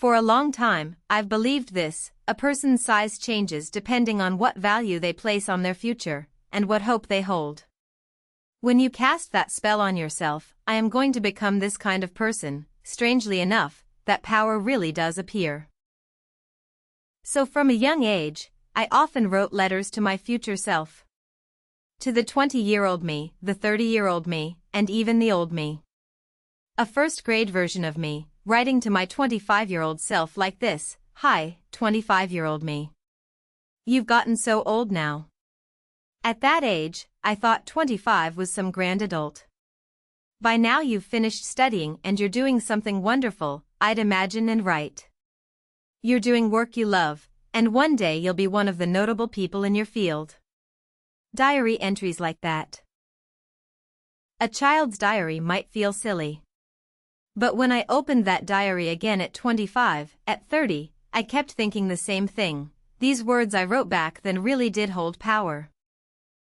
For a long time, I've believed this: a person's size changes depending on what value they place on their future, and what hope they hold. When you cast that spell on yourself, I am going to become this kind of person, strangely enough, that power really does appear. So from a young age, I often wrote letters to my future self. To the 20-year-old me, the 30-year-old me, and even the old me. A first-grade version of me, writing to my 25-year-old self like this: "Hi, 25-year-old me. You've gotten so old now." At that age, I thought 25 was some grand adult. By now you've finished studying and you're doing something wonderful, I'd imagine and write. You're doing work you love, and one day you'll be one of the notable people in your field. Diary entries like that. A child's diary might feel silly. But when I opened that diary again at 25, at 30, I kept thinking the same thing: these words I wrote back then really did hold power.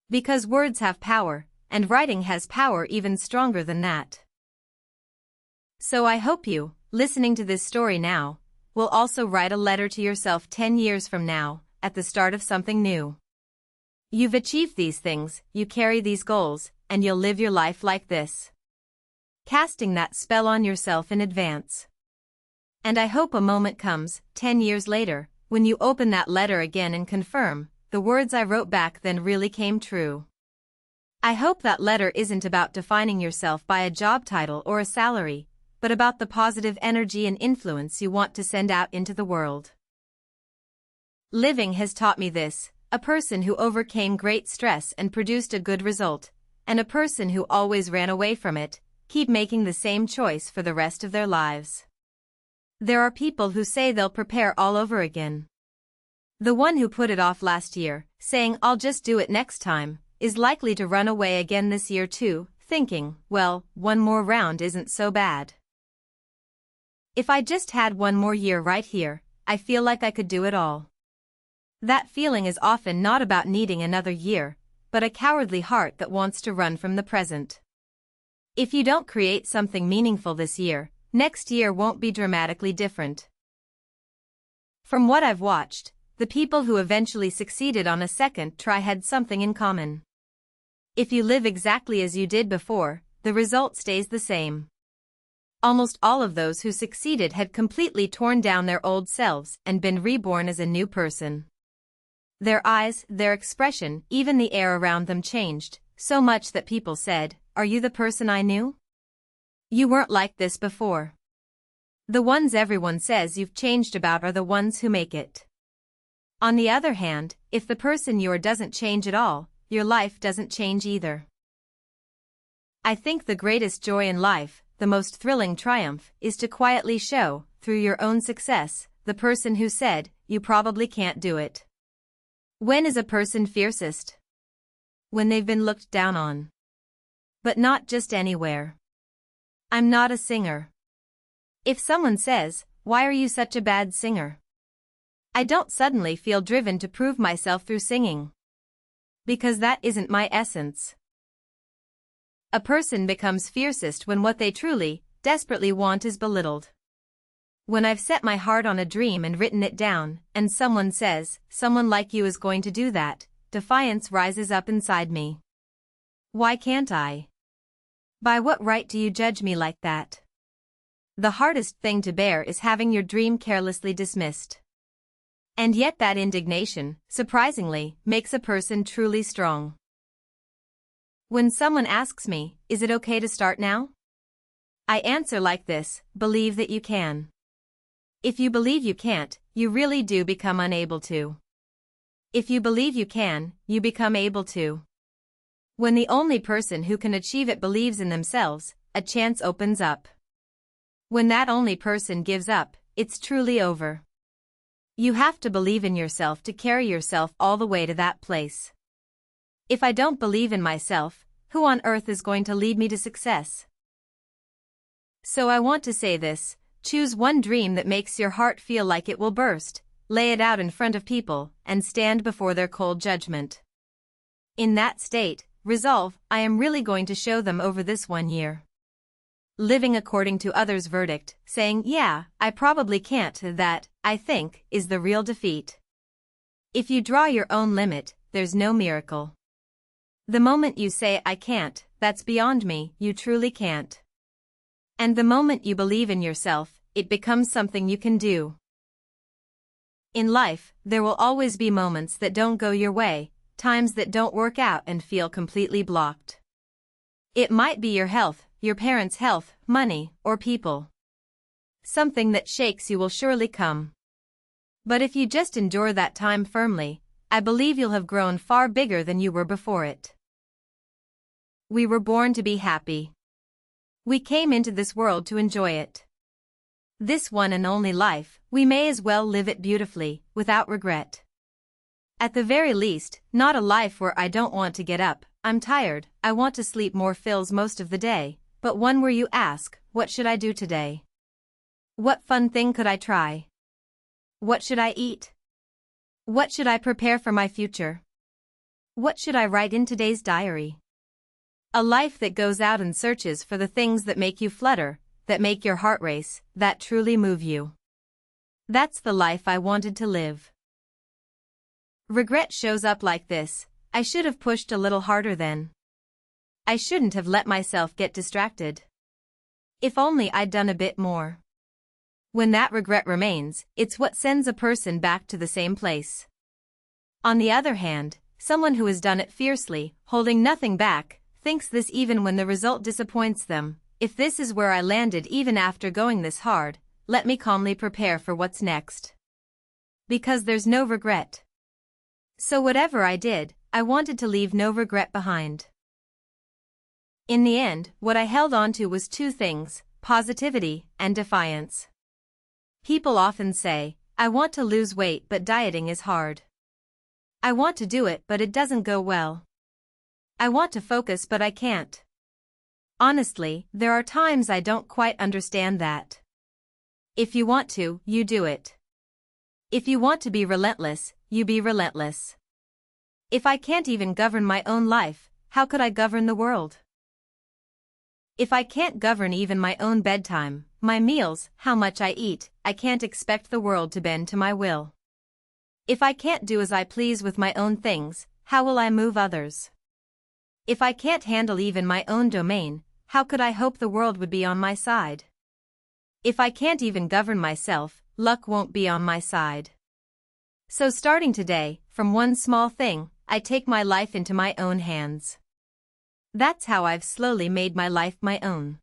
Because words have power, and writing has power even stronger than that. So I hope you, listening to this story now, will also write a letter to yourself 10 years from now, at the start of something new. You've achieved these things, you carry these goals, and you'll live your life like this. Casting that spell on yourself in advance. And I hope a moment comes, 10 years later, when you open that letter again and confirm, the words I wrote back then really came true. I hope that letter isn't about defining yourself by a job title or a salary, but about the positive energy and influence you want to send out into the world. Living has taught me this: a person who overcame great stress and produced a good result, and a person who always ran away from it, keep making the same choice for the rest of their lives. There are people who say they'll prepare all over again. The one who put it off last year, saying "I'll just do it next time," is likely to run away again this year too, thinking, well, one more round isn't so bad. If I just had one more year right here, I feel like I could do it all. That feeling is often not about needing another year, but a cowardly heart that wants to run from the present. If you don't create something meaningful this year, next year won't be dramatically different. From what I've watched, the people who eventually succeeded on a second try had something in common. If you live exactly as you did before, the result stays the same. Almost all of those who succeeded had completely torn down their old selves and been reborn as a new person. Their eyes, their expression, even the air around them changed, so much that people said, "Are you the person I knew? You weren't like this before." The ones everyone says you've changed about are the ones who make it. On the other hand, if the person you are doesn't change at all, your life doesn't change either. I think the greatest joy in life, the most thrilling triumph, is to quietly show, through your own success, the person who said, "You probably can't do it." When is a person fiercest? When they've been looked down on. But not just anywhere. I'm not a singer. If someone says, "Why are you such a bad singer?" I don't suddenly feel driven to prove myself through singing. Because that isn't my essence. A person becomes fiercest when what they truly, desperately want is belittled. When I've set my heart on a dream and written it down, and someone says, "Someone like you is going to do that," defiance rises up inside me. Why can't I? By what right do you judge me like that? The hardest thing to bear is having your dream carelessly dismissed. And yet that indignation, surprisingly, makes a person truly strong. When someone asks me, "Is it okay to start now?" I answer like this: believe that you can. If you believe you can't, you really do become unable to. If you believe you can, you become able to. When the only person who can achieve it believes in themselves, a chance opens up. When that only person gives up, it's truly over. You have to believe in yourself to carry yourself all the way to that place. If I don't believe in myself, who on earth is going to lead me to success? So I want to say this: choose one dream that makes your heart feel like it will burst, lay it out in front of people, and stand before their cold judgment. In that state, resolve, I am really going to show them over this 1 year. living according to others' verdict, saying, yeah, I probably can't, that, I think, is the real defeat. If you draw your own limit, there's no miracle. The moment you say, I can't, that's beyond me, you truly can't. And the moment you believe in yourself, it becomes something you can do. In life, there will always be moments that don't go your way, times that don't work out and feel completely blocked. It might be your health, your parents' health, money, or people. Something that shakes you will surely come. But if you just endure that time firmly, I believe you'll have grown far bigger than you were before it. We were born to be happy. We came into this world to enjoy it. This one and only life, we may as well live it beautifully, without regret. At the very least, not a life where I don't want to get up, I'm tired, I want to sleep more fills most of the day, but one where you ask, what should I do today? What fun thing could I try? What should I eat? What should I prepare for my future? What should I write in today's diary? A life that goes out and searches for the things that make you flutter, that make your heart race, that truly move you. That's the life I wanted to live. Regret shows up like this: I should have pushed a little harder then. I shouldn't have let myself get distracted. If only I'd done a bit more. When that regret remains, it's what sends a person back to the same place. On the other hand, someone who has done it fiercely, holding nothing back, thinks this even when the result disappoints them. If this is where I landed even after going this hard, let me calmly prepare for what's next. Because there's no regret. So whatever I did, I wanted to leave no regret behind. In the end, what I held on to was two things: positivity and defiance. People often say, I want to lose weight but dieting is hard. I want to do it but it doesn't go well. I want to focus but I can't. Honestly, there are times I don't quite understand that. If you want to, you do it. If you want to be relentless, you be relentless. If I can't even govern my own life, how could I govern the world? If I can't govern even my own bedtime, my meals, how much I eat, I can't expect the world to bend to my will. If I can't do as I please with my own things, how will I move others? If I can't handle even my own domain, how could I hope the world would be on my side? If I can't even govern myself, luck won't be on my side. So starting today, from one small thing, I take my life into my own hands. That's how I've slowly made my life my own.